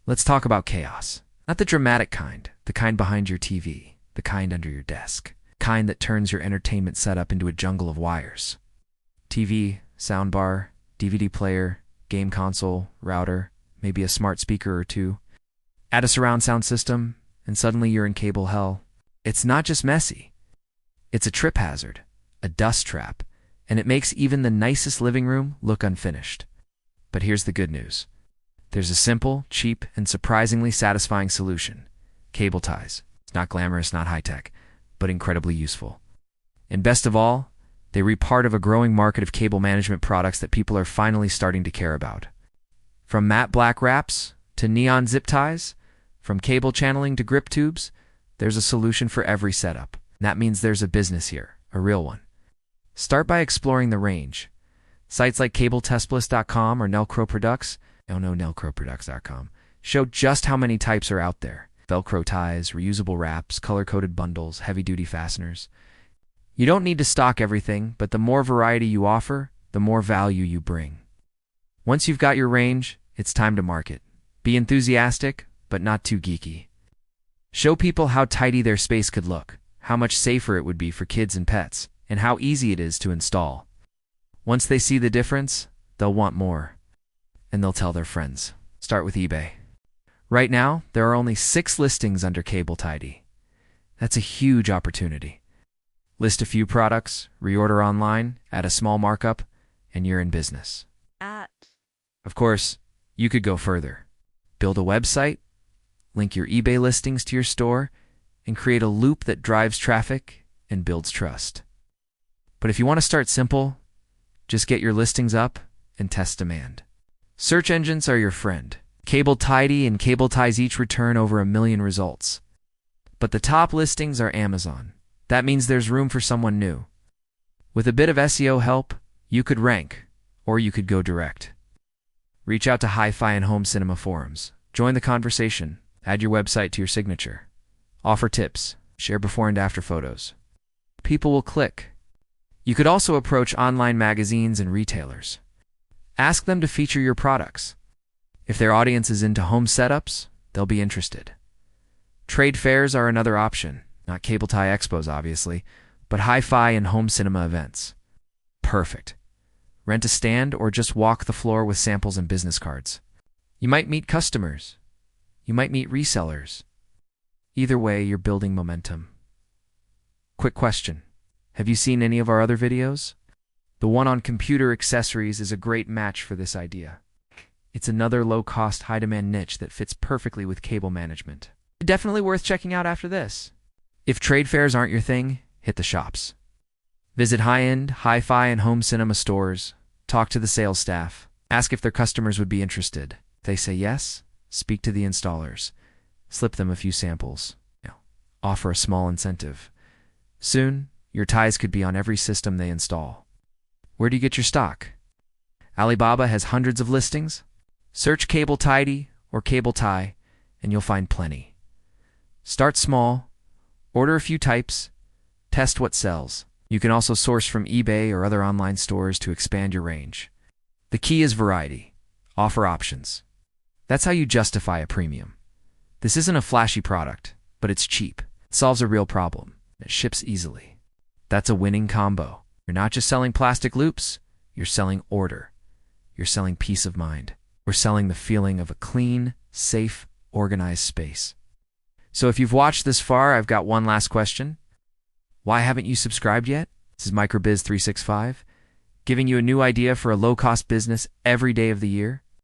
Let's talk about chaos. Not the dramatic kind, the kind behind your TV, the kind under your desk, kind that turns your entertainment setup into a jungle of wires. TV, soundbar, DVD player, game console, router, maybe a smart speaker or two. Add a surround sound system, and suddenly you're in cable hell. It's not just messy. It's a trip hazard, a dust trap, and it makes even the nicest living room look unfinished. But here's the good news. There's a simple, cheap, and surprisingly satisfying solution. Cable ties. It's not glamorous, not high-tech, but incredibly useful. And best of all, they reap part of a growing market of cable management products that people are finally starting to care about. From matte black wraps to neon zip ties, from cable channeling to grip tubes, there's a solution for every setup. And that means there's a business here, a real one. Start by exploring the range. Sites like CableTestPlus.com or Nelcroproducts.com show just how many types are out there. Velcro ties, reusable wraps, color-coded bundles, heavy-duty fasteners. You don't need to stock everything, but the more variety you offer, the more value you bring. Once you've got your range, it's time to market. Be enthusiastic, but not too geeky. Show people how tidy their space could look, how much safer it would be for kids and pets, and how easy it is to install. Once they see the difference, they'll want more. And they'll tell their friends. Start with eBay. Right now, there are only 6 listings under Cable Tidy. That's a huge opportunity. List a few products, reorder online, add a small markup, and you're in business. Of course, you could go further. Build a website, link your eBay listings to your store, and create a loop that drives traffic and builds trust. But if you want to start simple, just get your listings up and test demand. Search engines are your friend. Cable Tidy and Cable Ties each return over 1 million results. But the top listings are Amazon. That means there's room for someone new. With a bit of SEO help, you could rank, or you could go direct. Reach out to Hi-Fi and Home Cinema forums. Join the conversation. Add your website to your signature. Offer tips. Share before and after photos. People will click. You could also approach online magazines and retailers. Ask them to feature your products. If their audience is into home setups, they'll be interested. Trade fairs are another option. Not cable tie expos, obviously, but hi-fi and home cinema events. Perfect. Rent a stand or just walk the floor with samples and business cards. You might meet customers. You might meet resellers. Either way, you're building momentum. Quick question. Have you seen any of our other videos? The one on computer accessories is a great match for this idea. It's another low-cost, high-demand niche that fits perfectly with cable management. Definitely worth checking out after this. If trade fairs aren't your thing, hit the shops. Visit high-end, hi-fi, and home cinema stores. Talk to the sales staff. Ask if their customers would be interested. If they say yes, speak to the installers. Slip them a few samples. Offer a small incentive. Soon, your ties could be on every system they install. Where do you get your stock? Alibaba has hundreds of listings. Search Cable Tidy or Cable Tie, and you'll find plenty. Start small. Order a few types. Test what sells. You can also source from eBay or other online stores to expand your range. The key is variety. Offer options. That's how you justify a premium. This isn't a flashy product, but it's cheap. It solves a real problem. It ships easily. That's a winning combo. You're not just selling plastic loops, you're selling order. You're selling peace of mind. We're selling the feeling of a clean, safe, organized space. So if you've watched this far, I've got one last question. Why haven't you subscribed yet? This is MicroBiz365, giving you a new idea for a low-cost business every day of the year.